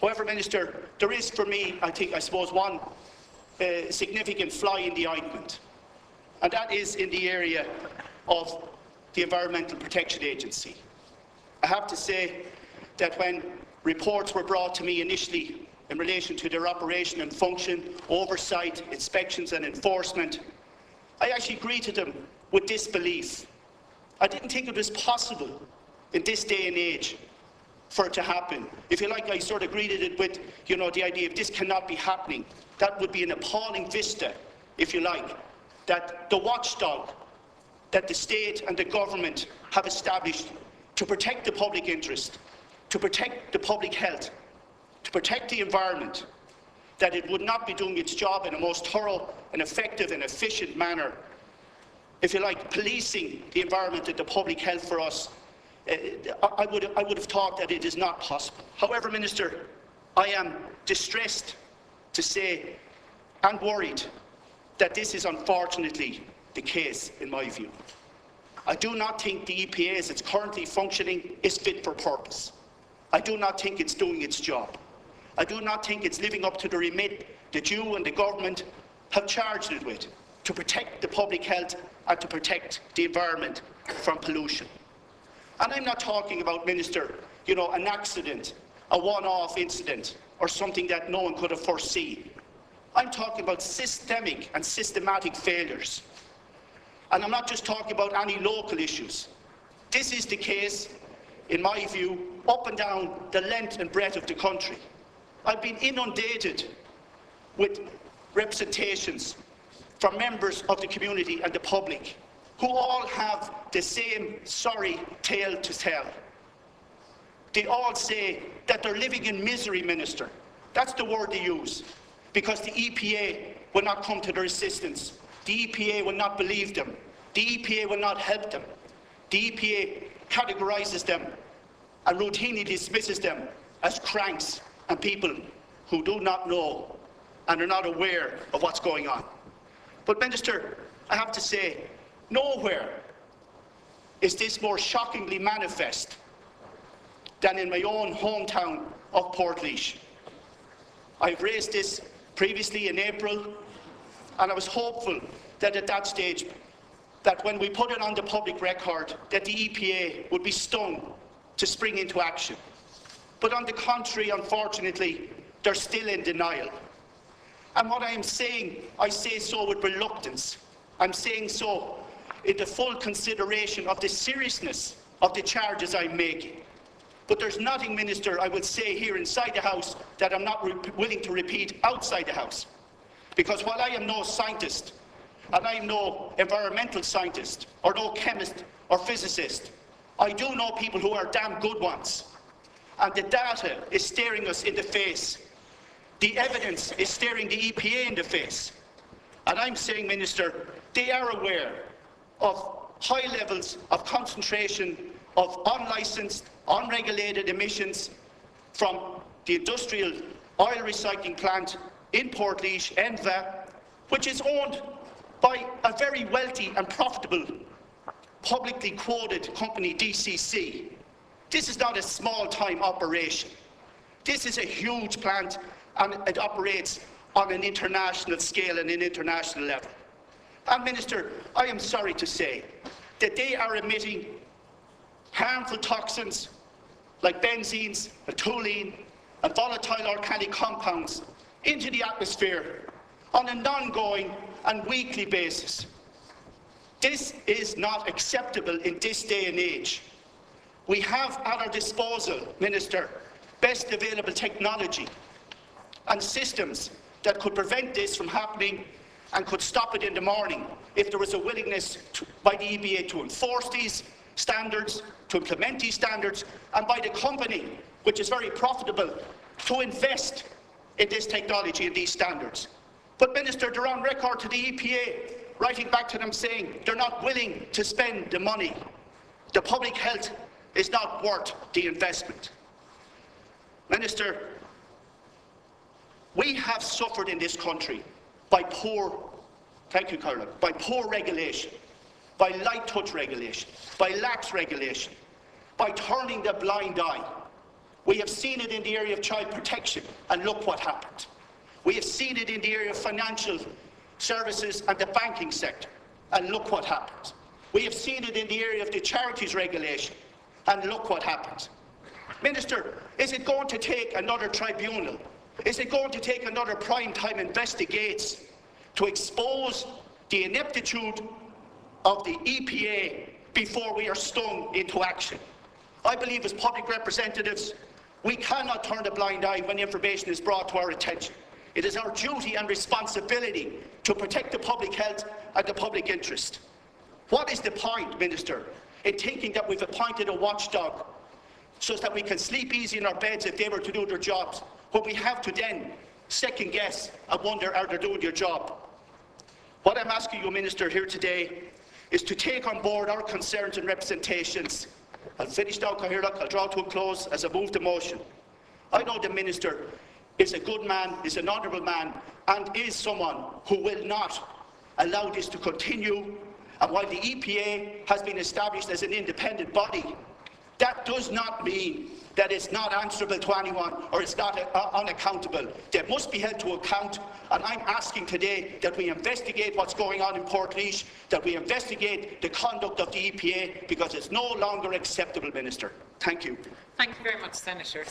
However, Minister, there is for me, I suppose, one significant fly in the ointment, and that is in the area of the Environmental Protection Agency. I have to say that when reports were brought to me initially in relation to their operation and function, oversight, inspections and enforcement, I actually greeted them with disbelief. I didn't think it was possible in this day and age for it to happen. If you like, I sort of greeted it with, the idea of this cannot be happening. That would be an appalling vista, if you like, that the watchdog that the state and the government have established to protect the public interest, to protect the public health, to protect the environment, that it would not be doing its job in a most thorough and effective and efficient manner. If you like, policing the environment and the public health for us, I would have thought that it is not possible. However, Minister, I am distressed to say and worried that this is unfortunately the case in my view. I do not think the EPA as it's currently functioning is fit for purpose. I do not think it's doing its job. I do not think it's living up to the remit that you and the government have charged it with, to protect the public health and to protect the environment from pollution. And I'm not talking about, Minister, an accident, a one-off incident, or something that no one could have foreseen. I'm talking about systemic and systematic failures. And I'm not just talking about any local issues. This is the case, in my view, up and down the length and breadth of the country. I've been inundated with representations from members of the community and the public who all have the same sorry tale to tell. They all say that they're living in misery, Minister. That's the word they use, because the EPA will not come to their assistance. The EPA will not believe them. The EPA will not help them. The EPA categorises them and routinely dismisses them as cranks and people who do not know and are not aware of what's going on. But, Minister, I have to say, nowhere is this more shockingly manifest than in my own hometown of Portlaoise. I've raised this previously in April, and I was hopeful that at that stage, that when we put it on the public record, that the EPA would be stung to spring into action. But on the contrary, unfortunately, they're still in denial. And what I am saying, I say so with reluctance. I'm saying so in the full consideration of the seriousness of the charges I'm making. But there's nothing, Minister, I will say here inside the House that I'm not willing to repeat outside the House. Because while I am no scientist, and I am no environmental scientist, or no chemist or physicist, I do know people who are damn good ones. And the data is staring us in the face. The evidence is staring the EPA in the face. And I'm saying, Minister, they are aware of high levels of concentration of unlicensed, unregulated emissions from the industrial oil recycling plant in Portlaoise, Enva, which is owned by a very wealthy and profitable publicly quoted company, DCC. This is not a small-time operation. This is a huge plant, and it operates on an international scale and an international level. And, Minister, I am sorry to say that they are emitting harmful toxins like benzenes, and toluene, and volatile organic compounds into the atmosphere on an ongoing and weekly basis. This is not acceptable in this day and age. We have at our disposal, Minister, best available technology and systems that could prevent this from happening and could stop it in the morning if there was a willingness by the EPA to enforce these standards, to implement these standards, and by the company, which is very profitable, to invest in this technology and these standards. But, Minister, they're on record to the EPA, writing back to them saying they're not willing to spend the money. The public health is not worth the investment. Minister, we have suffered in this country by poor, thank you, Caroline, by poor regulation, by light touch regulation, by lax regulation, by turning the blind eye. We have seen it in the area of child protection, and look what happened. We have seen it in the area of financial services and the banking sector, and look what happened. We have seen it in the area of the charities regulation, and look what happened. Minister, is it going to take another tribunal? Is it going to take another prime-time investigates to expose the ineptitude of the EPA before we are stung into action? I believe as public representatives, we cannot turn a blind eye when information is brought to our attention. It is our duty and responsibility to protect the public health and the public interest. What is the point, Minister, in thinking that we've appointed a watchdog so that we can sleep easy in our beds if they were to do their jobs, when we have to then second guess and wonder, are they doing their job? What I'm asking you, Minister, here today is to take on board our concerns and representations. I'll finish now, I'll draw to a close as I move the motion. I know the Minister is a good man, is an honourable man, and is someone who will not allow this to continue. And while the EPA has been established as an independent body, that does not mean that it's not answerable to anyone or it's not unaccountable. They must be held to account, and I'm asking today that we investigate what's going on in Portlaoise, that we investigate the conduct of the EPA, because it's no longer acceptable, Minister. Thank you. Thank you very much, Senator.